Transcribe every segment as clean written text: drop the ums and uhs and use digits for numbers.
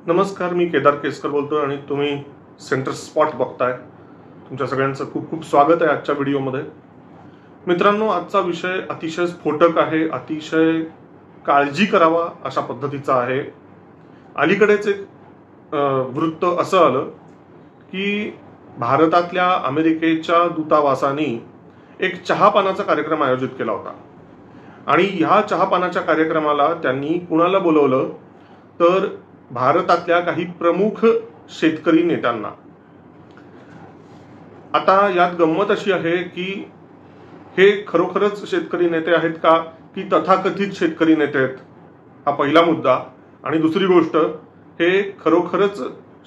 नमस्कार, मी केदार केसकर बोलतोय आणि तुम्ही सेंटर स्पॉट बघताय. तुमच्या सगळ्यांचं खूप खूप स्वागत आहे आजच्या व्हिडिओमध्ये. मित्रांनो, आजचा विषय अतिशय स्फोटक आहे, अतिशय काळजी करावा अशा पद्धतीचा आहे. अलीकडेच एक वृत्त असं आलं की भारतातल्या अमेरिकेच्या दूतावासाने एक चहापानाचा कार्यक्रम आयोजित केला होता आणि ह्या चहापानाच्या कार्यक्रमाला त्यांनी कुणाला बोलवलं तर भारतातल्या काही प्रमुख शेतकरी नेत्यांना. आता यात गंमत अशी आहे की हे खरोखरच शेतकरी नेते आहेत का की तथाकथित शेतकरी नेते आहेत, हा पहिला मुद्दा. आणि दुसरी गोष्ट, हे खरोखरच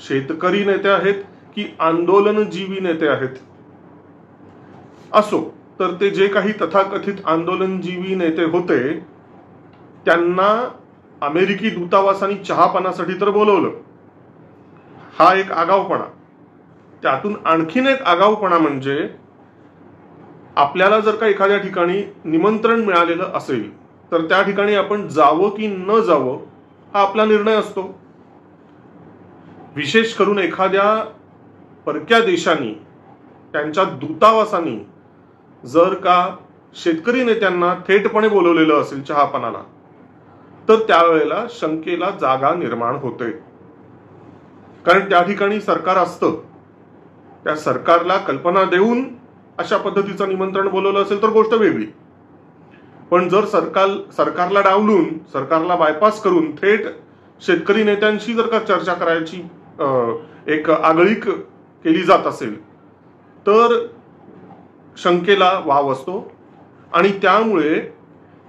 शेतकरी नेते आहेत की आंदोलनजीवी नेते आहेत. असो, तर ते जे काही तथाकथित आंदोलनजीवी नेते होते त्यांना अमेरिकी दूतावासाने चहापानासाठी तर बोलवलं, हा एक आगाऊपणा. त्यातून आणखीन एक आगाऊपणा म्हणजे आपल्याला जर का एखाद्या ठिकाणी निमंत्रण मिळालेलं असेल तर त्या ठिकाणी आपण जावं की न जावं हा आपला निर्णय असतो. विशेष करून एखाद्या परक्या देशांनी त्यांच्या दूतावासानी जर का शेतकरी नेत्यांना थेटपणे बोलवलेलं असेल चहापानाला तर त्यावेळेला शंकेला जागा निर्माण होते. कारण त्या ठिकाणी सरकार असतं, त्या सरकारला कल्पना देऊन अशा पद्धतीचं निमंत्रण बोलवलं असेल तर गोष्ट वेगळी. पण जर सरकारला डावलून, सरकारला बायपास करून थेट शेतकरी नेत्यांशी जर का चर्चा करायची एक आगळीक केली जात असेल तर शंकेला वाव असतो. आणि त्यामुळे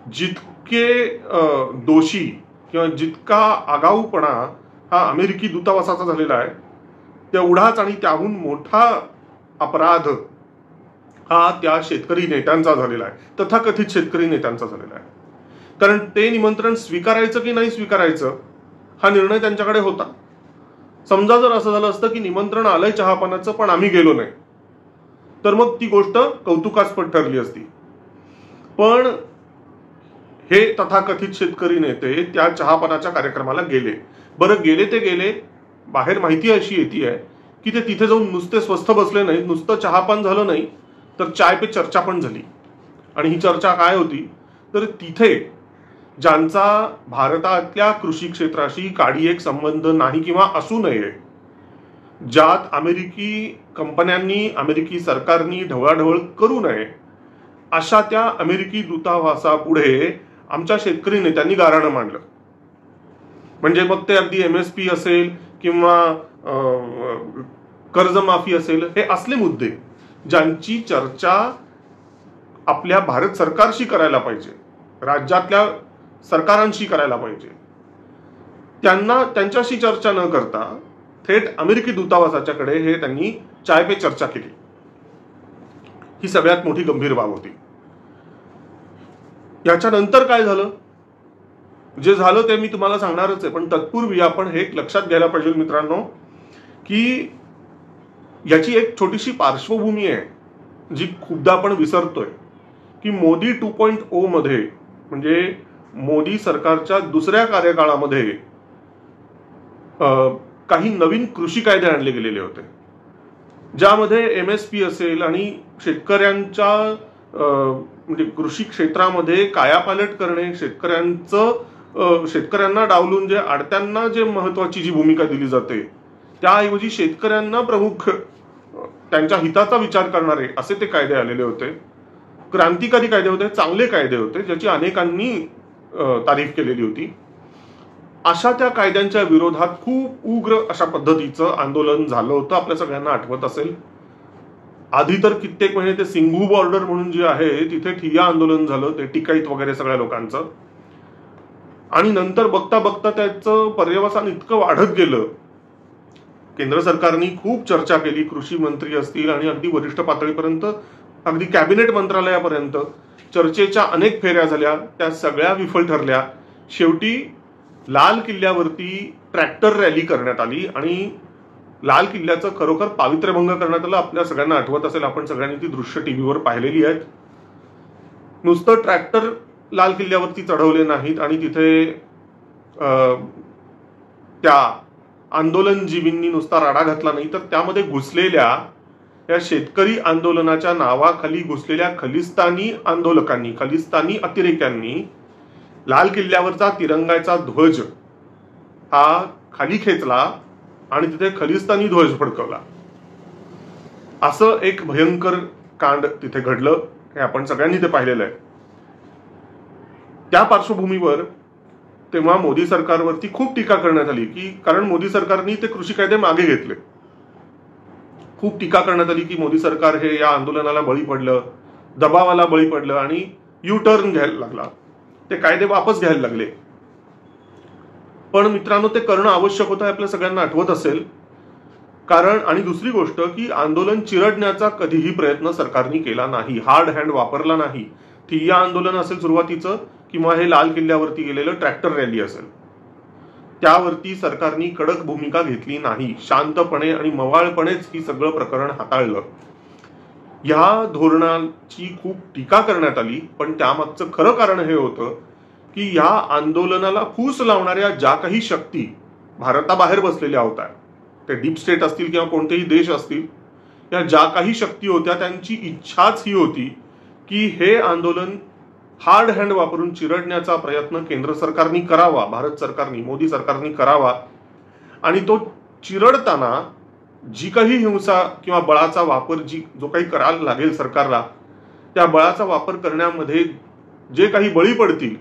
जितके दोषी किंवा जितका आगाऊपणा हा अमेरिकी दूतावासाचा झालेला आहे तेवढाच आणि त्याहून मोठा अपराध हा त्या शेतकरी नेत्यांचा झालेला आहे, तथाकथित शेतकरी नेत्यांचा झालेला आहे. कारण ते निमंत्रण स्वीकारायचं की नाही स्वीकारायचं हा निर्णय त्यांच्याकडे होता. समजा जर असं झालं असतं की निमंत्रण आलंय चहापानाचं पण आम्ही गेलो नाही तर मग ती गोष्ट कौतुकास्पद ठरली असती. पण हे तथाकथित शेतकरी नेते त्या चहापानाच्या कार्यक्रमाला गेले. बरं, गेले ते गेले, बाहेर माहिती अशी येते की ते तिथे जाऊन नुसते स्वस्थ बसले नाही, नुसतं चहापान झालं नाही तर चाय पे चर्चा पण झाली. आणि ही चर्चा काय होती तर तिथे ज्यांचा भारतातल्या कृषी क्षेत्राशी काडी एक संबंध नाही किंवा असू नये, ज्यात अमेरिकी कंपन्यांनी, अमेरिकी सरकारनी ढवळाढवळ करू नये, अशा त्या अमेरिकी दूतावासापुढे आमच्या शेतकरी नेत्यांनी गाऱ्हाणं मांडलं. म्हणजे मग ते अगदी MSP असेल किंवा कर्जमाफी असेल, हे असले मुद्दे ज्यांची चर्चा आपल्या भारत सरकारशी करायला पाहिजे, राज्यातल्या सरकारांशी करायला पाहिजे, त्यांच्याशी चर्चा न करता थेट अमेरिकी दूतावासाच्याकडे हे त्यांनी चाय पे चर्चा केली. ही सगळ्यात मोठी गंभीर बाब होती. याच्यानंतर काय झालं, जे झालं ते मी तुम्हाला सांगणारच आहे, पण तत्पूर्वी आपण हे लक्षात घ्यायला पाहिजे मित्रांनो की याची एक छोटीशी पार्श्वभूमी आहे जी खूपदा आपण विसरतोय. की मोदी 2.0 मध्ये, म्हणजे मोदी सरकारच्या दुसऱ्या कार्यकाळामध्ये काही नवीन कृषी कायदे आणले गेलेले होते, ज्यामध्ये MSP असेल आणि शेतकऱ्यांच्या म्हणजे कृषी क्षेत्रामध्ये कायापालट करणे, शेतकऱ्यांना डावलून जे आडत्यांना जे महत्वाची जी भूमिका दिली जाते त्याऐवजी शेतकऱ्यांना प्रमुख, त्यांच्या हिताचा विचार करणारे असे ते कायदे आलेले होते. क्रांतिकारी कायदे होते, चांगले कायदे होते, ज्याची अनेकांनी तारीफ केलेली होती. अशा त्या कायद्यांच्या विरोधात खूप उग्र अशा पद्धतीचं आंदोलन झालं होतं, आपल्या सगळ्यांना आठवत असेल. आधी तर कित्येक महिने ते सिंघू बॉर्डर म्हणून जे आहे तिथे ठिय्या आंदोलन झालं, ते टिकाईत वगैरे सगळ्या लोकांचं. आणि नंतर बघता बघता त्याचं पर्यवसान इतकं वाढत गेलं, केंद्र सरकारने खूप चर्चा केली, कृषी मंत्री असतील आणि अगदी वरिष्ठ पातळीपर्यंत, अगदी कॅबिनेट मंत्रालयापर्यंत चर्चेच्या अनेक फेऱ्या झाल्या, त्या सगळ्या विफल ठरल्या. शेवटी लाल किल्ल्यावरती ट्रॅक्टर रॅली करण्यात आली आणि लाल किल्ल्याचं खरोखर पावित्र्यभंग करण्यात आलं. आपल्या सगळ्यांना आठवत असेल, आपण सगळ्यांनी ती दृश्य टीव्हीवर पाहिलेली आहेत. नुसतं ट्रॅक्टर लाल किल्ल्यावरती चढवले नाहीत आणि तिथे त्या आंदोलनजीवींनी नुसता राडा घातला नाही, तर त्यामध्ये घुसलेल्या या शेतकरी आंदोलनाच्या नावाखाली घुसलेल्या खलिस्तानी आंदोलकांनी, खलिस्तानी अतिरेक्यांनी लाल किल्ल्यावरचा तिरंगाचा ध्वज हा खाली खेचला आणि तिथे खलिस्तानी ध्वज फडकवला. असं एक भयंकर कांड तिथे घडलं. हे आपण सगळ्यांनी ते पाहिलेलं आहे. त्या पार्श्वभूमीवर तेव्हा मोदी सरकारवरती खूप टीका करण्यात आली, की कारण मोदी सरकारने ते कृषी कायदे मागे घेतले. खूप टीका करण्यात आली की मोदी सरकार हे या आंदोलनाला बळी पडलं, दबावाला बळी पडलं आणि यू टर्न घ्यायला लागला, ते कायदे वापस घ्यायला लागले. पण मित्रांनो, ते करणं आवश्यक होतं, आपल्या सगळ्यांना आठवत असेल. कारण आणि दुसरी गोष्ट की आंदोलन चिरडण्याचा कधीही प्रयत्न सरकारने केला नाही, हार्ड हँड वापरला नाही. ठिय्या आंदोलन असेल सुरुवातीचं, किंवा हे लाल किल्ल्यावरती गेलेलं ट्रॅक्टर रॅली असेल, त्यावरती सरकारने कडक भूमिका घेतली नाही. शांतपणे आणि मवाळपणेच ही सगळं प्रकरण हाताळलं. या धोरणाची खूप टीका करण्यात आली, पण त्यामागचं खरं कारण हे होतं की या आंदोलनाला फूस लावणाऱ्या ज्या काही शक्ती भारताबाहेर बसलेल्या होत्या, ते डीप स्टेट असतील किंवा कोणतेही देश असतील, या ज्या काही शक्ती होत्या त्यांची इच्छाच ही होती की हे आंदोलन हार्ड हँड वापरून चिरडण्याचा प्रयत्न केंद्र सरकारने करावा, भारत सरकारने, मोदी सरकारने करावा. आणि तो चिरडताना जी काही हिंसा किंवा बळाचा वापर जो काही करायला लागेल सरकारला, त्या बळाचा वापर करण्यामध्ये जे काही बळी पडतील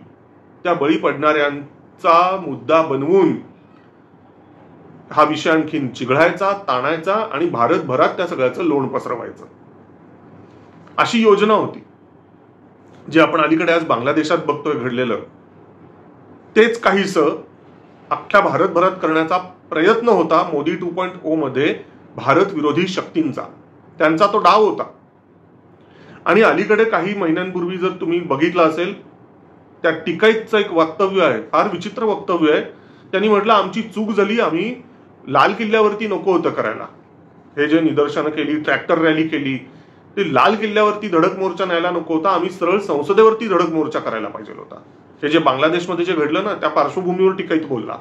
त्या बळी पडणाऱ्यांचा मुद्दा बनवून हा विषय आणखीन चिघळायचा, ताणायचा आणि भारतभरात त्या सगळ्याचं लोण पसरवायचं, अशी योजना होती. जे आपण अलीकडे आज बांगलादेशात बघतोय घडलेलं, तेच काहीसं अख्ख्या भारतभरात करण्याचा प्रयत्न होता मोदी 2.0 मध्ये भारत विरोधी शक्तींचा. त्यांचा तो डाव होता. आणि अलीकडे काही महिन्यांपूर्वी जर तुम्ही बघितलं असेल, त्या टिकैतचं एक वक्तव्य आहे, फार विचित्र वक्तव्य आहे. त्यांनी म्हटलं, आमची चूक झाली, आम्ही लाल किल्ल्यावरती नको होतं करायला. हे जे निदर्शनं केली, ट्रॅक्टर रॅली केली, ते लाल किल्ल्यावरती धडक मोर्चा न्यायला नको होता, आम्ही सरळ संसदेवरती धडक मोर्चा करायला पाहिजे होता. हे जे बांगलादेशमध्ये जे घडलं ना, त्या पार्श्वभूमीवर टिकैत बोलला.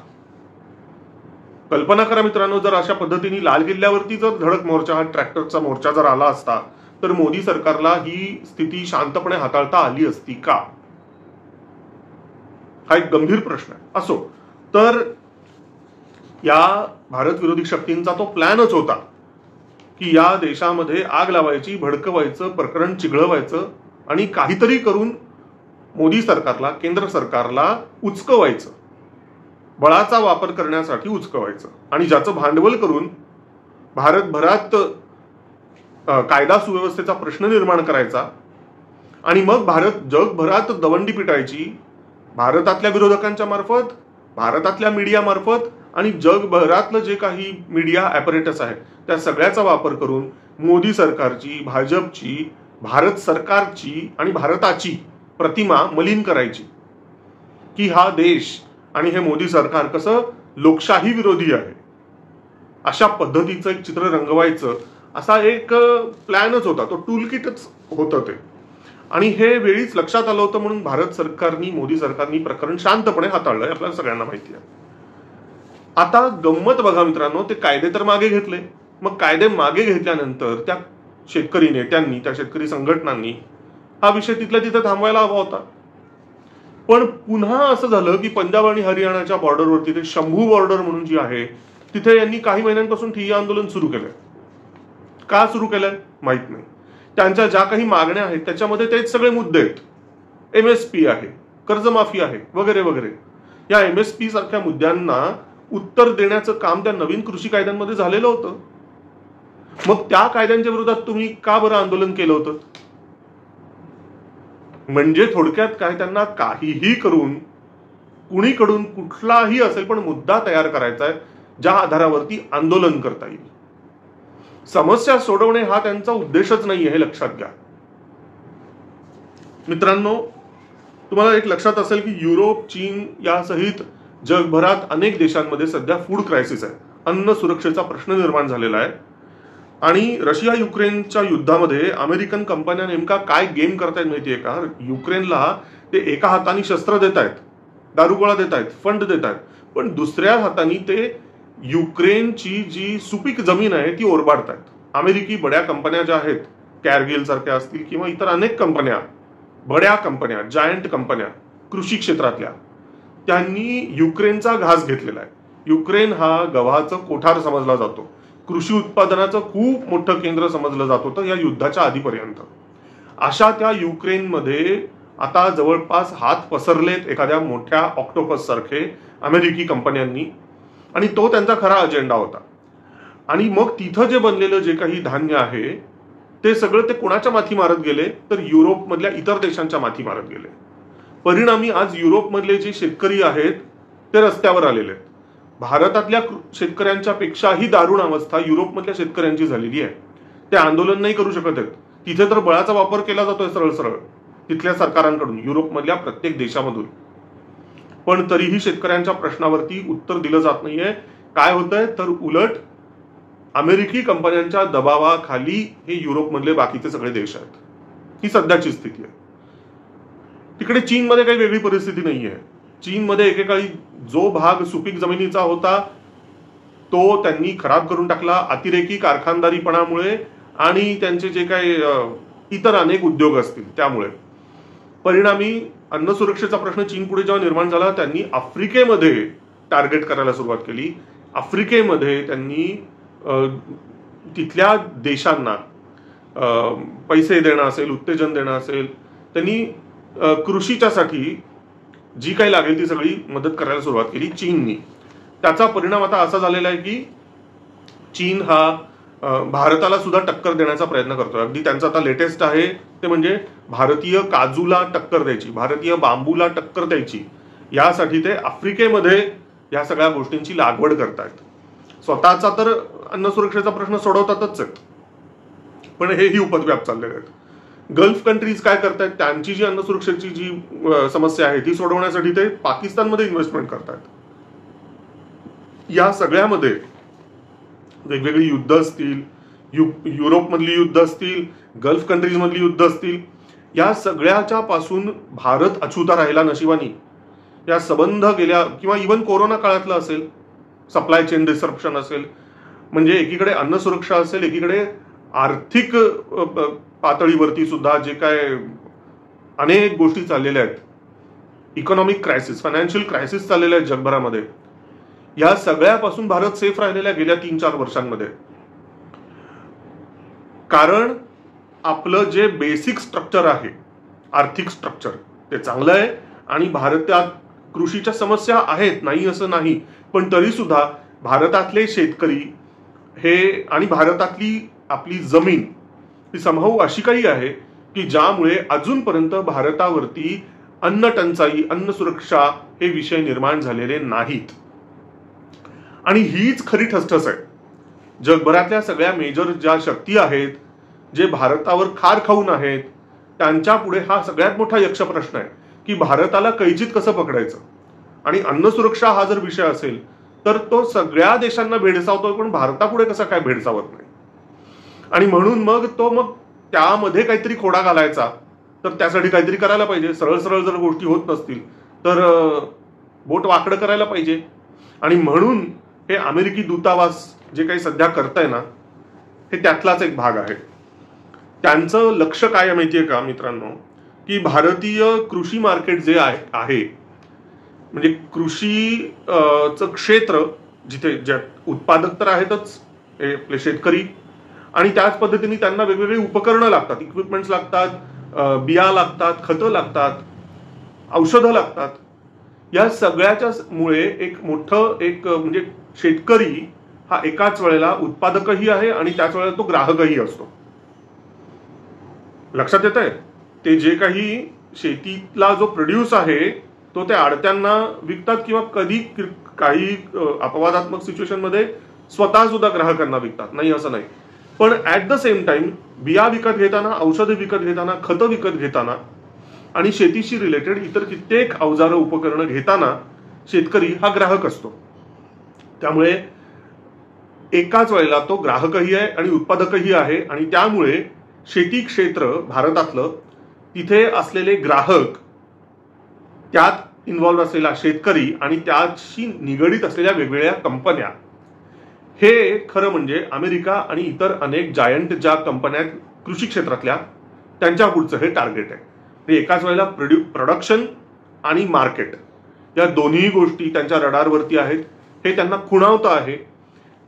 कल्पना करा मित्रांनो, जर अशा पद्धतीने लाल किल्ल्यावरती जर धडक मोर्चा, हा ट्रॅक्टरचा मोर्चा जर आला असता, तर मोदी सरकारला ही स्थिती शांतपणे हाताळता आली असती का? हा एक गंभीर प्रश्न आहे. असो, तर या भारत विरोधी शक्तींचा तो प्लॅनच होता की या देशामध्ये आग लावायची, भडकवायचं, प्रकरण चिघळवायचं आणि काहीतरी करून मोदी सरकारला, केंद्र सरकारला उचकवायचं, बळाचा वापर करण्यासाठी उचकवायचं. आणि ज्याचं भांडवल करून भारतभरात कायदा सुव्यवस्थेचा प्रश्न निर्माण करायचा आणि मग जगभरात दवंडी पिटायची, भारतातल्या विरोधकांच्या मार्फत, भारतातल्या मीडिया मार्फत आणि जगभरातलं जे काही मीडिया ॲपरेटस आहे त्या सगळ्याचा वापर करून मोदी सरकारची, भाजपची, भारत सरकारची आणि भारताची प्रतिमा मलिन करायची की हा देश आणि हे मोदी सरकार कसं लोकशाही विरोधी आहे, अशा पद्धतीचं एक चित्र रंगवायचं, असा एक प्लॅनच होता. तो टूलकिटच होतं ते. आणि हे वेळीच लक्षात आलं होतं म्हणून भारत सरकारनी, मोदी सरकारनी प्रकरण शांतपणे हाताळलंय, आपल्याला सगळ्यांना माहिती आहे. आता गंमत बघा मित्रांनो, ते कायदे तर मागे घेतले. मग कायदे मागे घेतल्यानंतर त्या शेतकरी नेत्यांनी, त्या शेतकरी संघटनांनी हा विषय तिथल्या तिथे थांबवायला हवा होता. पण पुन्हा असं झालं की पंजाब आणि हरियाणाच्या बॉर्डरवरती, ते शंभू बॉर्डर म्हणून जी आहे, तिथे यांनी काही महिन्यांपासून ठिय्या आंदोलन सुरू केलंय. का सुरू केलंय माहित नाही. त्यांच्या ज्या काही मागण्या आहेत त्याच्यामध्ये तेच सगळे मुद्दे आहेत. MSP आहे, कर्जमाफी आहे, वगैरे वगैरे. या MSP सारख्या मुद्द्यांना उत्तर देण्याचं काम त्या नवीन कृषी कायद्यांमध्ये झालेलं होतं. मग त्या कायद्यांच्या विरोधात तुम्ही का बरं आंदोलन केलं होतं? म्हणजे थोडक्यात काय, त्यांना काहीही करून, कुणीकडून, कुठलाही असेल पण मुद्दा तयार करायचा आहे ज्या आधारावरती आंदोलन करता येईल. समस्या सोडवणे हा त्यांचा उद्देशच नाहीये, हे लक्षात घ्या. मित्रांनो, तुम्हाला एक लक्षात असेल की युरोप, चीन यासहित जगभरात अनेक देशांमध्ये सध्या फूड क्रायसिस आहे, अन्न सुरक्षेचा प्रश्न निर्माण झालेला आहे. आणि रशिया युक्रेनच्या युद्धामध्ये अमेरिकन कंपन्या नेमका काय गेम करतायत माहितीये का? युक्रेनला ते एका हाताने शस्त्र देत आहेत, दारुगोळा देत आहेत, फंड देत आहेत, पण दुसऱ्या हाताने ते युक्रेनची जी सुपीक जमीन आहे ती ओरबाडतात. अमेरिकी बड्या कंपन्या ज्या आहेत, कॅरगिल सारख्या असतील किंवा इतर अनेक कंपन्या, बड्या कंपन्या, जायंट कंपन्या कृषी क्षेत्रातल्या, त्यांनी युक्रेनचा घास घेतलेला आहे. युक्रेन हा गव्हाचं कोठार समजला जातो, कृषी उत्पादनाचं खूप मोठं केंद्र समजलं जात होतं या युद्धाच्या आधीपर्यंत. अशा त्या युक्रेनमध्ये आता जवळपास हात पसरलेत एखाद्या मोठ्या ऑक्टोपस सारखे अमेरिकी कंपन्यांनी, आणि तो त्यांचा खरा अजेंडा होता. आणि मग तिथं जे बनलेलं जे काही धान्य आहे ते सगळं ते कोणाच्या माथी मारत गेले, तर युरोपमधल्या इतर देशांच्या माथी मारत गेले. परिणामी आज युरोपमधले जे शेतकरी आहेत ते रस्त्यावर आलेले आहेत. भारतातल्या शेतकऱ्यांच्या पेक्षाही दारुण अवस्था युरोपमधल्या शेतकऱ्यांची झालेली आहे. ते आंदोलन नाही करू शकत आहेत. तिथे तर बळाचा वापर केला जातोय सरळ सरळ तिथल्या सरकारांकडून, युरोपमधल्या प्रत्येक देशामधून. पण तरीही शेतकऱ्यांच्या प्रश्नावरती उत्तर दिलं जात नाहीये. काय होतंय तर उलट अमेरिकी कंपन्यांच्या दबावाखाली हे युरोपमधले बाकीचे सगळे देश आहेत. ही सध्याची स्थिती आहे. तिकडे चीनमध्ये काही वेगळी परिस्थिती नाहीये. चीनमध्ये एकेकाळी जो भाग सुपीक जमिनीचा होता तो त्यांनी खराब करून टाकला अतिरेकी कारखानदारीपणामुळे आणि त्यांचे जे काही इतर अनेक उद्योग असतील त्यामुळे. परिणामी अन्न सुरक्षेचा प्रश्न चीन पुढे जेव्हा निर्माण झाला, त्यांनी आफ्रिकेमध्ये टार्गेट करायला सुरुवात केली. आफ्रिकेमध्ये त्यांनी तिथल्या देशांना पैसे देणं असेल, उत्तेजन देणं असेल, त्यांनी कृषीच्यासाठी जी काही लागेल ती सगळी मदत करायला सुरुवात केली चीननी. त्याचा परिणाम आता असा झालेला आहे की चीन हा भारताला सुद्धा टक्कर देण्याचा प्रयत्न करतोय. अगदी त्यांचं आता लेटेस्ट आहे ते म्हणजे भारतीय काजूला टक्कर द्यायची, भारतीय बांबूला टक्कर द्यायची, यासाठी ते आफ्रिकेमध्ये या सगळ्या गोष्टींची लागवड करतायत. स्वतःचा तर अन्न सुरक्षेचा प्रश्न सोडवतातच आहेत, पण हेही उपद्व्याप चाललेले आहेत. गल्फ कंट्रीज काय करतायत, त्यांची जी अन्न सुरक्षेची जी समस्या आहे ती सोडवण्यासाठी ते पाकिस्तानमध्ये इन्व्हेस्टमेंट करतायत. या सगळ्यामध्ये वेगवेगळी युद्ध असतील, युरोपमधली युद्ध असतील, गल्फ कंट्रीज मधली युद्ध असतील, या सगळ्याच्या पासून भारत अछूता राहिला नशिबानी. या संबंध गेल्या किंवा इव्हन कोरोना काळातलं असेल, सप्लाय चेन डिसरप्शन असेल, म्हणजे एकीकडे अन्न सुरक्षा असेल, एकीकडे आर्थिक पातळीवरती सुद्धा जे काय अनेक गोष्टी चाललेल्या आहेत, इकॉनॉमिक क्रायसिस, फायनान्शियल क्रायसिस चाललेल्या आहेत जगभरामध्ये, या सगळ्यापासून भारत सेफ राहिलेला गेल्या 3-4 वर्षांमध्ये. कारण आपलं जे बेसिक स्ट्रक्चर आहे, आर्थिक स्ट्रक्चर, ते चांगलं आहे. आणि भारतात कृषीच्या समस्या आहेत, नाही असं नाही, पण तरी सुद्धा भारतातले शेतकरी हे आणि भारतातली आपली जमीन ही समभाऊ अशी काही आहे की ज्यामुळे अजूनपर्यंत भारतावरती अन्न टंचाई, अन्न सुरक्षा हे विषय निर्माण झालेले नाहीत. आणि हीच खरी ठसठस आहे. जगभरातल्या सगळ्या मेजर ज्या शक्ती आहेत, जे भारतावर खार खाऊन आहेत, त्यांच्या पुढे हा सगळ्यात मोठा यक्ष प्रश्न आहे की भारताला कैचीत कसं पकडायचं. आणि अन्न सुरक्षा हा जर विषय असेल तर तो सगळ्या देशांना भेडसावतो, पण भारतापुढे कसा काय भेडसावत नाही. आणि म्हणून मग त्यामध्ये काहीतरी खोडा घालायचा, तर त्यासाठी काहीतरी करायला पाहिजे. सरळ सरळ जर गोष्टी होत नसतील तर बोट वाकडं करायला पाहिजे. आणि म्हणून हे अमेरिकी दूतावास जे काही सध्या करताय ना, हे त्यातलाच एक भाग आहे. त्यांचं लक्ष काय माहितीये का मित्रांनो, की भारतीय कृषी मार्केट जे आहे, म्हणजे कृषीचं क्षेत्र जिथे ज्यात उत्पादक तर आहेतच आपले शेतकरी, आणि त्याच पद्धतीने त्यांना वेगवेगळी उपकरणं लागतात, इक्विपमेंट्स लागतात, बिया लागतात, खतं लागतात, औषधं लागतात. या सगळ्याच्या मुळे एक मोठं म्हणजे शेतकरी हा एकाच वेळेला उत्पादकही आहे आणि त्याच वेळेला तो ग्राहकही असतो. लक्षात येत आहे? ते जे काही शेतीतला जो प्रोड्यूस आहे तो ते आडत्यांना विकतात किंवा कधी काही अपवादात्मक सिच्युएशन मध्ये स्वतः सुद्धा ग्राहकांना विकतात, नाही असं नाही. पण ऍट द सेम टाइम बिया विकत घेताना, औषधं विकत घेताना, खतं विकत घेताना आणि शेतीशी रिलेटेड इतर कित्येक अवजारं उपकरणं घेताना शेतकरी हा ग्राहक असतो. त्यामुळे एकाच वेळेला तो ग्राहकही आहे आणि उत्पादकही आहे. आणि त्यामुळे शेती क्षेत्र भारतातलं, तिथे असलेले ग्राहक, त्यात इन्व्हॉल्व्ह असलेला शेतकरी आणि त्याशी निगडीत असलेल्या वेगवेगळ्या कंपन्या, हे खरं म्हणजे अमेरिका आणि इतर अनेक जायंट ज्या कंपन्या आहेत कृषी क्षेत्रातल्या त्यांच्या पुढचं हे टार्गेट आहे. एकाच वेळेला प्रोडक्शन आणि मार्केट या दोन्ही गोष्टी त्यांच्या रडारवरती आहेत. हे त्यांना खुणावतं आहे.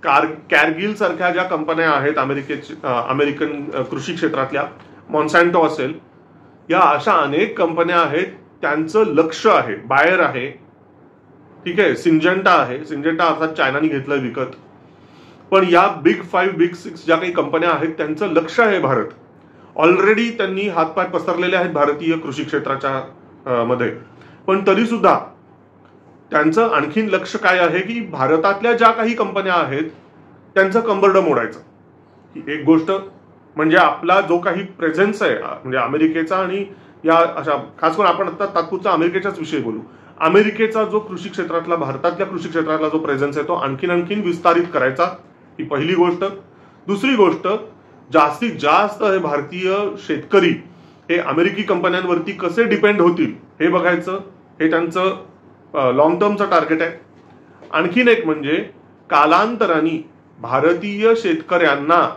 कॅरगिल सारख्या ज्या कंपन्या आहेत अमेरिकन कृषी क्षेत्रातल्या, मॉन्सॅन्टो असेल, या अशा अनेक कंपन्या आहेत. त्यांचं लक्ष आहे, बायर आहे, ठीक आहे, सिंजेंटा आहे. सिंजेंटा अर्थात चायनाने घेतलं विकत. पण या बिग 5 बिग 6 ज्या काही कंपन्या आहेत त्यांचं लक्ष आहे भारत. ऑलरेडी त्यांनी हातपाय पसरलेले आहेत भारतीय कृषी क्षेत्राच्या मध्ये. पण तरी सुद्धा त्यांचं आणखीन लक्ष काय आहे की भारतातल्या ज्या काही कंपन्या आहेत त्यांचं कंबरडं मोडायचं. ही एक गोष्ट. म्हणजे आपला जो काही प्रेझेन्स आहे म्हणजे अमेरिकेचा आणि या अशा खास करून आपण आता तात्पुरता अमेरिकेच्याच विषयी बोलू. अमेरिकेचा जो कृषी क्षेत्रातला, भारतातल्या कृषी क्षेत्रातला जो प्रेझेन्स आहे तो आणखीन विस्तारित करायचा, ही पहिली गोष्ट. दुसरी गोष्ट, जास्तीत जास्त हे भारतीय शेतकरी हे अमेरिकी कंपन्यांवरती कसे डिपेंड होतील हे बघायचं. हे त्यांचं लॉंग टर्मचं टार्गेट आहे. आणखीन एक म्हणजे कालांतराने भारतीय शेतकऱ्यांना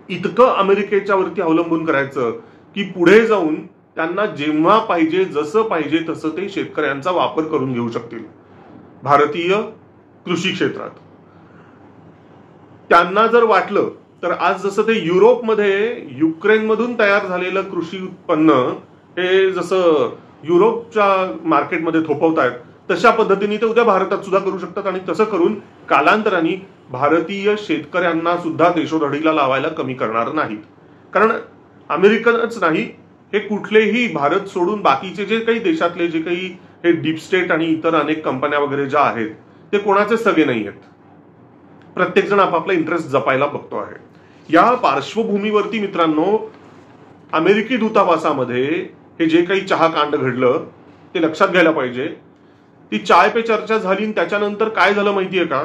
इतकं अमेरिकेच्या वरती अवलंबून करायचं की पुढे जाऊन त्यांना जेव्हा पाहिजे, जसं पाहिजे तसं ते शेतकऱ्यांचा वापर करून घेऊ शकतील भारतीय कृषी क्षेत्रात. त्यांना जर वाटलं तर आज जसं ते युरोपमध्ये युक्रेनमधून तयार झालेलं कृषी उत्पन्न हे जसं युरोपच्या मार्केटमध्ये थोपवतायत, तशा पद्धतीने ते उद्या भारतात सुद्धा करू शकतात. आणि तसं करून कालांतराने भारतीय शेतकऱ्यांना सुद्धा देशोधडीला लावायला कमी करणार नाहीत. कारण अमेरिकनच नाही, हे कुठलेही भारत सोडून बाकीचे जे काही देशातले जे काही हे डीप स्टेट आणि इतर अनेक कंपन्या वगैरे ज्या आहेत ते कोणाचे सगळे नाही आहेत. प्रत्येक जण आपापला इंटरेस्ट जपायला बघतो आहे. या पार्श्वभूमीवरती मित्रांनो, अमेरिकी दूतावासामध्ये हे जे काही चहाकांड घडलं ते लक्षात घ्यायला पाहिजे. ती चाय पे चर्चा झाली आणि त्याच्यानंतर काय झालं माहितीये का?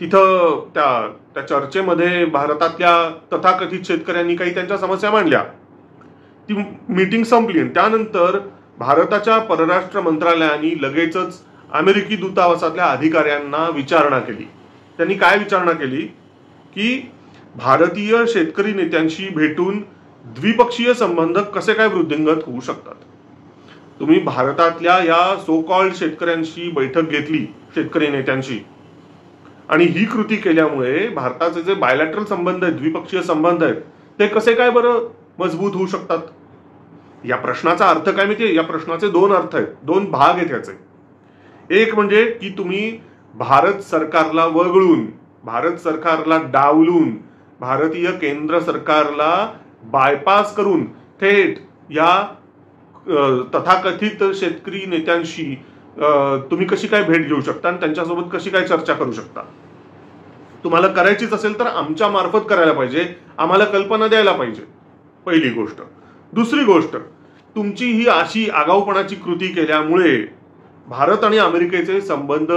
तिथं त्या चर्चेमध्ये भारतातल्या तथाकथित शेतकऱ्यांनी काही त्यांच्या समस्या मांडल्या. ती मीटिंग संपली आणि त्यानंतर भारताच्या परराष्ट्र मंत्रालयाने लगेचच अमेरिकी दूतावासातल्या अधिकाऱ्यांना विचारणा केली. त्यांनी काय विचारणा केली की भारतीय शेतकरी नेत्यांशी भेटून द्विपक्षीय संबंध कसे काय वृद्धिंगत होऊ शकतात. तुम्ही भारतातल्या या सो कॉल्ड शेतकऱ्यांशी बैठक घेतली, शेतकरी नेत्यांशी, आणि ही कृती केल्यामुळे भारताचे जे बायलॅटरल संबंध आहेत, द्विपक्षीय संबंध आहेत, ते कसे काय बरं मजबूत होऊ शकतात. या प्रश्नाचा अर्थ काय माहितीये? या प्रश्नाचे दोन अर्थ आहेत, दोन भाग आहेत याचे. एक म्हणजे की तुम्ही भारत सरकारला वगळून, भारत सरकारला डावलून, भारतीय केंद्र सरकारला बायपास करून थेट या तथाकथित शेतकरी नेत्यांशी तुम्ही कशी काय भेट घेऊ शकता आणि त्यांच्यासोबत कशी काय चर्चा करू शकता. तुम्हाला करायचीच असेल तर आमच्या मार्फत करायला पाहिजे, आम्हाला कल्पना द्यायला पाहिजे, पहिली गोष्ट. दुसरी गोष्ट, तुमची ही अशी आगाऊपणाची कृती केल्यामुळे भारत आणि अमेरिकेचे संबंध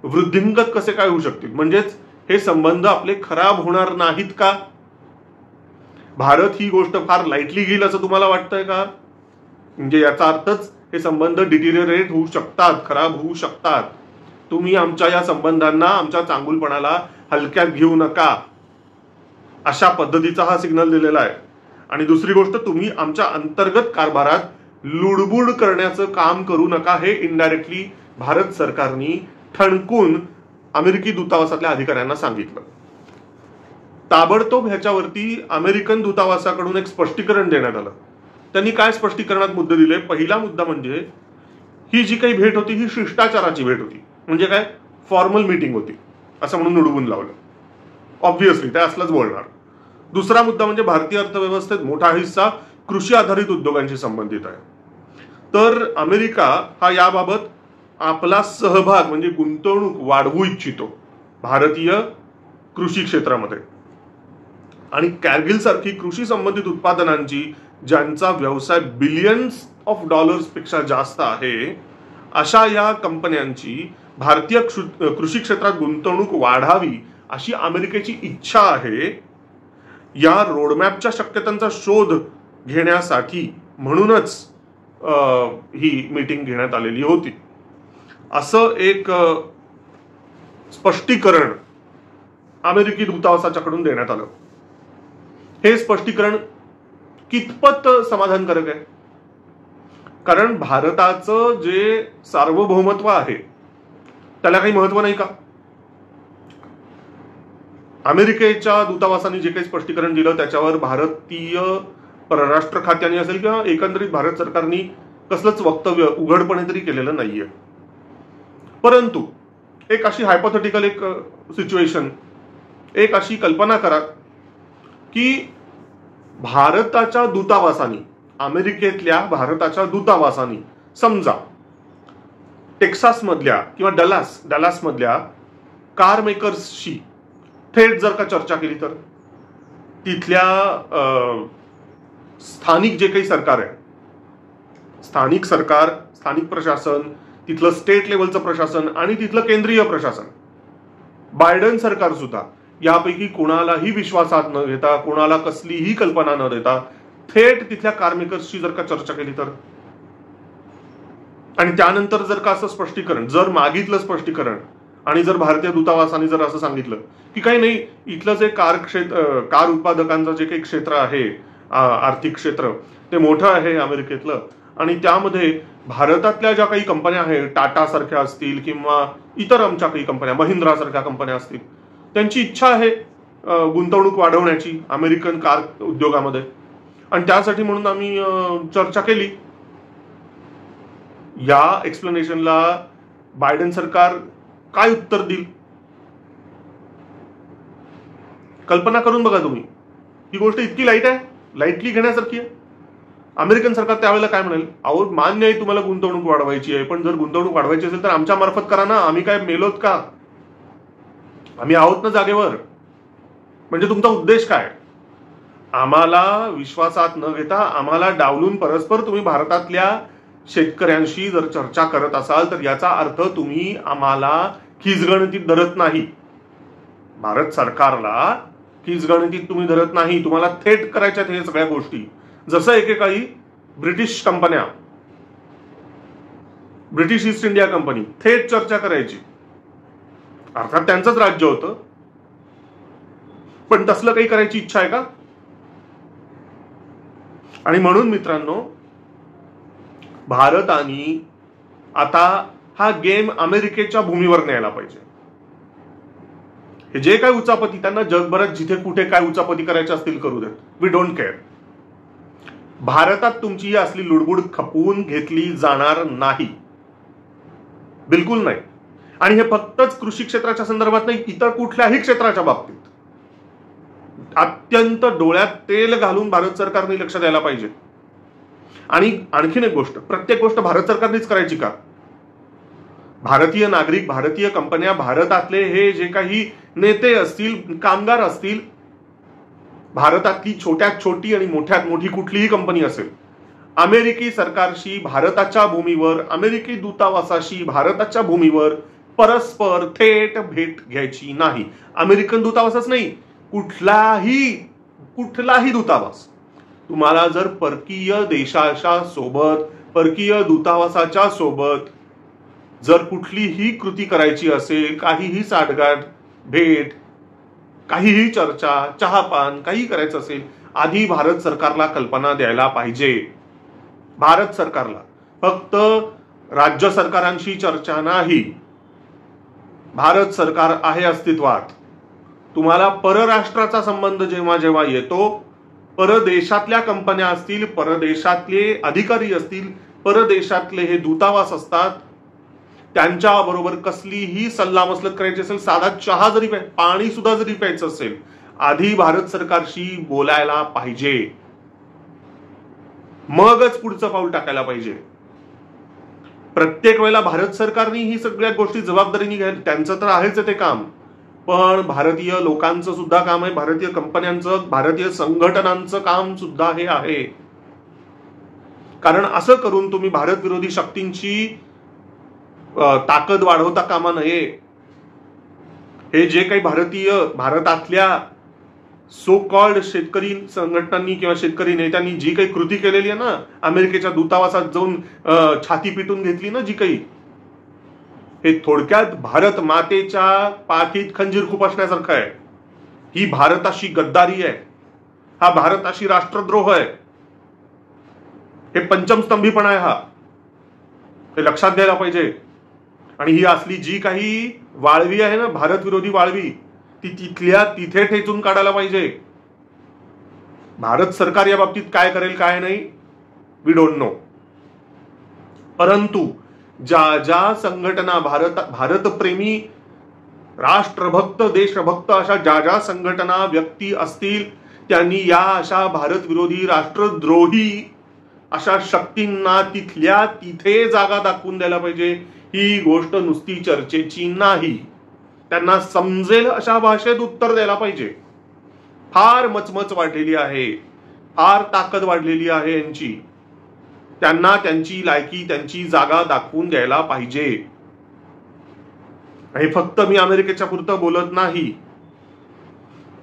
वृद्धिंगत कसे काय होऊ शकतील. म्हणजेच हे संबंध आपले खराब होणार नाहीत का? भारत ही गोष्ट फार लाईटली घेईल असं तुम्हाला वाटतंय का? म्हणजे याचा अर्थच हे संबंध डिटिरियरेट होऊ शकतात, खराब होऊ शकतात. तुम्ही आमच्या या संबंधांना, आमच्या चांगुलपणाला हलक्यात घेऊ नका, अशा पद्धतीचा हा सिग्नल दिलेला आहे. आणि दुसरी गोष्ट, तुम्ही आमच्या अंतर्गत कारभारात लुडबुड करण्याचं काम करू नका, हे इनडायरेक्टली भारत सरकारने ठणकून अमेरिकी दूतावासातल्या अधिकाऱ्यांना सांगितलं. ताबडतोब ह्याच्यावरती अमेरिकन दूतावासाकडून एक स्पष्टीकरण देण्यात आलं. त्यांनी काय स्पष्टीकरणात मुद्दे दिले? पहिला मुद्दा म्हणजे ही जी काही भेट होती ही शिष्टाचाराची भेट होती. म्हणजे काय? फॉर्मल मीटिंग होती असं म्हणून निडवून लावलं. ऑब्व्हियसली ते असलंच बोलणार. दुसरा मुद्दा म्हणजे भारतीय अर्थव्यवस्थेत मोठा हिस्सा कृषी आधारित उद्योगांशी संबंधित आहे. तर अमेरिका हा याबाबत आपला सहभाग म्हणजे गुंतवणूक वाढवू इच्छितो भारतीय कृषी क्षेत्रामध्ये. आणि कॅरगिल सारखी कृषी संबंधित उत्पादनांची ज्यांचा व्यवसाय बिलियन्स ऑफ डॉलर्स पेक्षा जास्त आहे, अशा या कंपन्यांची भारतीय कृषी क्षेत्रात गुंतवणूक वाढावी अशी अमेरिकेची इच्छा आहे. या रोडमॅपच्या शक्यतांचा शोध घेण्यासाठी म्हणूनच ही मीटिंग घेण्यात आलेली होती, असं एक स्पष्टीकरण अमेरिकी दूतावासाच्याकडून देण्यात आलं. हे स्पष्टीकरण कितपत समाधानकारक आहे? कारण भारताचं जे सार्वभौमत्व आहे त्याला काही महत्व नाही का? अमेरिकेच्या दूतावासाने जे काही स्पष्टीकरण दिलं त्याच्यावर भारतीय परराष्ट्र खात्याने असेल किंवा एकंदरीत भारत सरकारने कसलंच वक्तव्य उघडपणे तरी केलेलं नाहीये. परंतु एक अशी हायपोथेटिकल एक सिच्युएशन, एक अशी कल्पना करा की भारताच्या दूतावासाने, अमेरिकेतल्या भारताच्या दूतावासाने समजा टेक्सास मधल्या किंवा डलास मधल्या कार मेकर्सशी थेट जर का चर्चा केली तर तिथल्या स्थानिक जे काही सरकार आहे, स्थानिक सरकार, स्थानिक प्रशासन, तिथलं स्टेट लेवलचं प्रशासन आणि तिथलं केंद्रीय प्रशासन, बायडन सरकार सुद्धा यापैकी कोणालाही विश्वासात न घेता, कोणाला कसलीही कल्पना न देता थेट तिथल्या कारमेकर्सशी जर का चर्चा केली तर, आणि त्यानंतर जर का असं स्पष्टीकरण जर मागितलं स्पष्टीकरण आणि जर भारतीय दूतावासाने जर असं सांगितलं की काही नाही, इथलं जे कार उत्पादकांचं जे काही क्षेत्र आहे, आर्थिक क्षेत्र ते मोठं आहे अमेरिकेतलं, आणि त्यामध्ये भारतातल्या ज्या काही कंपन्या आहेत, टाटा सारख्या असतील किंवा इतर आमच्या काही कंपन्या, महिंद्रा सारख्या कंपन्या असतील, त्यांची इच्छा आहे गुंतवणूक वाढवण्याची अमेरिकन कार उद्योगामध्ये, आणि त्यासाठी म्हणून आम्ही चर्चा केली. या एक्सप्लेनेशनला बायडन सरकार काय उत्तर देईल? कल्पना करून बघा तुम्ही. ही गोष्ट इतकी लाईटली घेण्यासारखी आहे. अमेरिकन सरकार त्यावेळेला काय म्हणेल? अहो, मान्य आहे तुम्हाला गुंतवणूक वाढवायची आहे, पण जर गुंतवणूक वाढवायची असेल तर आमच्या मार्फत करा ना. आम्ही काय मेलोत का? आम्ही आहोत ना जागेवर. म्हणजे तुमचा उद्देश काय? आम्हाला विश्वासात न घेता, आम्हाला डावलून परस्पर तुम्ही भारतातल्या शेतकऱ्यांशी जर चर्चा करत असाल तर याचा अर्थ तुम्ही आम्हाला खिजगणतीत धरत नाही. भारत सरकारला खिजगणतीत तुम्ही धरत नाही. तुम्हाला थेट करायच्यात हे सगळ्या गोष्टी. जसं एकेकाळी ब्रिटिश कंपन्या, ब्रिटिश ईस्ट इंडिया कंपनी थेट चर्चा करायची, अर्थात त्यांचंच राज्य होतं, पण तसलं काही करायची इच्छा आहे का? आणि म्हणून मित्रांनो, भारताने आता हा गेम अमेरिकेच्या भूमीवर न्यायला पाहिजे. हे जे काय उचापती त्यांना जगभरात जिथे कुठे काय उचापती करायचे असतील करू देत. We don't care. भारतात तुमची ही असली लुडबुड खपवून घेतली जाणार नाही, बिलकुल नाही. आणि हे फक्तच कृषी क्षेत्राच्या संदर्भात नाही, इतर कुठल्याही क्षेत्राच्या बाबतीत अत्यंत डोळ्यात तेल घालून भारत सरकारने लक्ष द्यायला पाहिजे. आणि आणखीन एक गोष्ट, प्रत्येक गोष्ट भारत सरकारनेच करायची का? भारतीय नागरिक, भारतीय कंपन्या, भारतातले हे जे काही नेते असतील, कामगार असतील, भारतातली छोट्यात छोटी आणि मोठ्यात मोठी कुठलीही कंपनी असेल, अमेरिकी सरकारशी भारताच्या भूमीवर, अमेरिकी दूतावासाशी भारताच्या भूमीवर परस्पर थेट भेट घ्यायची नाही. अमेरिकन दूतावासच नाही, कुठलाही दूतावास. तुम्हाला जर परकीय देशाच्या सोबत, परकीय दूतावासाच्या सोबत जर कुठलीही कृती करायची असेल, काहीही साठगाठ, भेट, काहीही चर्चा, चहापान, काही करायचं असेल, आधी भारत सरकारला कल्पना द्यायला पाहिजे. भारत सरकारला, फक्त राज्य सरकारांशी चर्चा नाही. भारत सरकार आहे अस्तित्वात. तुम्हाला परराष्ट्राचा संबंध जेव्हा जेव्हा येतो, परदेशातल्या कंपन्या असतील, परदेशातले अधिकारी असतील, परदेशातले हे दूतावास असतात, त्यांच्या बरोबर कसलीही सल्लामसलत करायची असेल, साधा चहा जरी पाणी सुद्धा जरी प्यायचं असेल, आधी भारत सरकारशी बोलायला पाहिजे, मगच पुढचं पाऊल टाकायला पाहिजे. प्रत्येक वेळेला भारत सरकारने ही सगळ्या गोष्टी जबाबदारीने घ्यायला, त्यांचं तर आहेच ते काम, पण भारतीय लोकांचं सुद्धा काम आहे, भारतीय कंपन्यांचं, भारतीय संघटनांचं काम सुद्धा हे आहे. कारण असं करून तुम्ही भारत विरोधी शक्तींची ताकद वाढवता कामा नये. हे जे काही भारतातल्या सो कॉल्ड शेतकरी संघटनांनी किंवा शेतकरी नेत्यांनी जी काही कृती केलेली आहे ना, अमेरिकेच्या दूतावासात जाऊन छाती पिटून घेतली ना जी काही, हे थोडक्यात भारत मातेच्या पाठीत खंजीर खुपसण्यासारखं आहे. ही भारताशी गद्दारी आहे, हा भारताशी राष्ट्रद्रोह आहे, हे पंचमस्तंभीपणा आहे, हा हे लक्षात घ्यायला पाहिजे. आणि ही असली जी काही वाळवी आहे ना, भारत विरोधी वाळवी, ती तिथल्या तिथे ठेचून काढायला पाहिजे. भारत सरकार या बाबतीत काय करेल काय नाही वी डोंट नो. परंतु ज्या ज्या संघटना भारतप्रेमी, राष्ट्रभक्त, देशभक्त अशा ज्या ज्या संघटना, व्यक्ती असतील, त्यांनी या अशा भारत विरोधी, राष्ट्रद्रोही अशा शक्तींना तिथल्या तिथे जागा दाखवून द्यायला पाहिजे. ही गोष्ट नुसती चर्चेची नाही, त्यांना समजेल अशा भाषेत उत्तर द्यायला पाहिजे. फार मचमच वाढलेली आहे, फार ताकद वाढलेली आहे यांची. त्यांना त्यांची लायकी, त्यांची जागा दाखवून द्यायला पाहिजे. हे फक्त मी अमेरिकेच्या पुरतं बोलत नाही.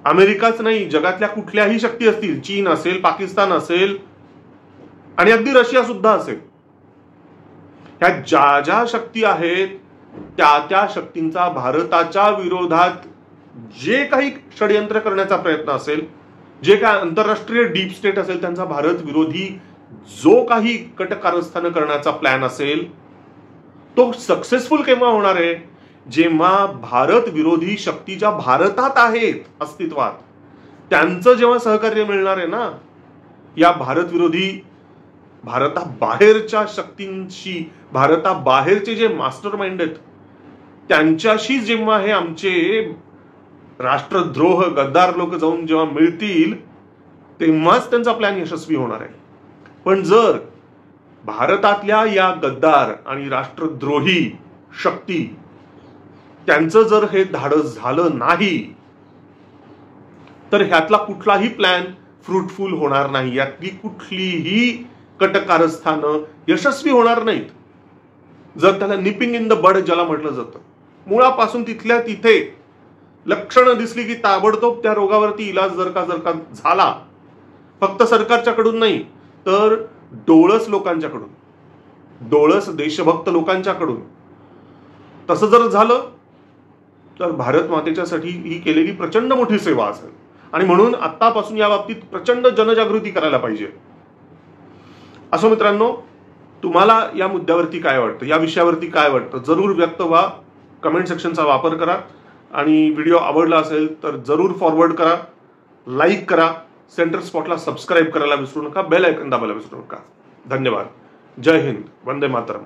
अमेरिकाच नाही, जगातल्या कुठल्याही शक्ती असतील, चीन असेल, पाकिस्तान असेल आणि अगदी रशिया सुद्धा असेल, ह्या ज्या ज्या शक्ती आहेत त्या त्या शक्तींचा भारताच्या विरोधात जे काही षडयंत्र करण्याचा प्रयत्न असेल, जे काय आंतरराष्ट्रीय डीप स्टेट असेल, त्यांचा भारत विरोधी जो काही कटकारस्थान करण्याचा प्लॅन असेल, तो सक्सेसफुल केव्हा होणार आहे? जेव्हा भारत विरोधी शक्ती ज्या भारतात आहेत अस्तित्वात, त्यांचं जेव्हा सहकार्य मिळणार आहे ना, या भारत विरोधी, भारताबाहेरच्या शक्तींशी, भारताबाहेरचे जे मास्टर माइंड आहेत त्यांच्याशी जेव्हा हे आमचे राष्ट्रद्रोह गद्दार लोक जाऊन जेव्हा मिळतील, तेव्हाच त्यांचा प्लॅन यशस्वी होणार आहे. पण जर भारतातल्या या गद्दार आणि राष्ट्रद्रोही शक्ती त्यांचं जर हे धाडस झालं नाही, तर ह्यातला कुठलाही प्लॅन फ्रुटफुल होणार नाही. यातली कुठलीही कटकारस्थानं यशस्वी होणार नाहीत. जर त्याला निपिंग इन द बड ज्याला म्हटलं जातं, मुळापासून तिथल्या तिथे लक्षणं दिसली की ताबडतोब त्या रोगावरती इलाज जर का झाला, फक्त सरकारच्याकडून नाही तर डोळस लोकांच्याकडून, डोळस देशभक्त लोकांच्याकडून, तसं जर झालं तर भारत मातेच्यासाठी ही केलेली प्रचंड मोठी सेवा असेल. आणि म्हणून आतापासून या बाबतीत प्रचंड जनजागृती करायला पाहिजे. असो मित्रांनो, तुम्हाला या मुद्द्यावरती काय वाटतं, या विषयावरती काय वाटतं, जरूर व्यक्त व्हा. कमेंट सेक्शनचा वापर करा आणि व्हिडिओ आवडला असेल तर जरूर फॉरवर्ड करा, लाईक करा, सेंटर स्पॉटला सबस्क्राईब करायला विसरू नका, बेल आयकॉन दाबायला विसरू नका. धन्यवाद. जय हिंद. वंदे मातरम.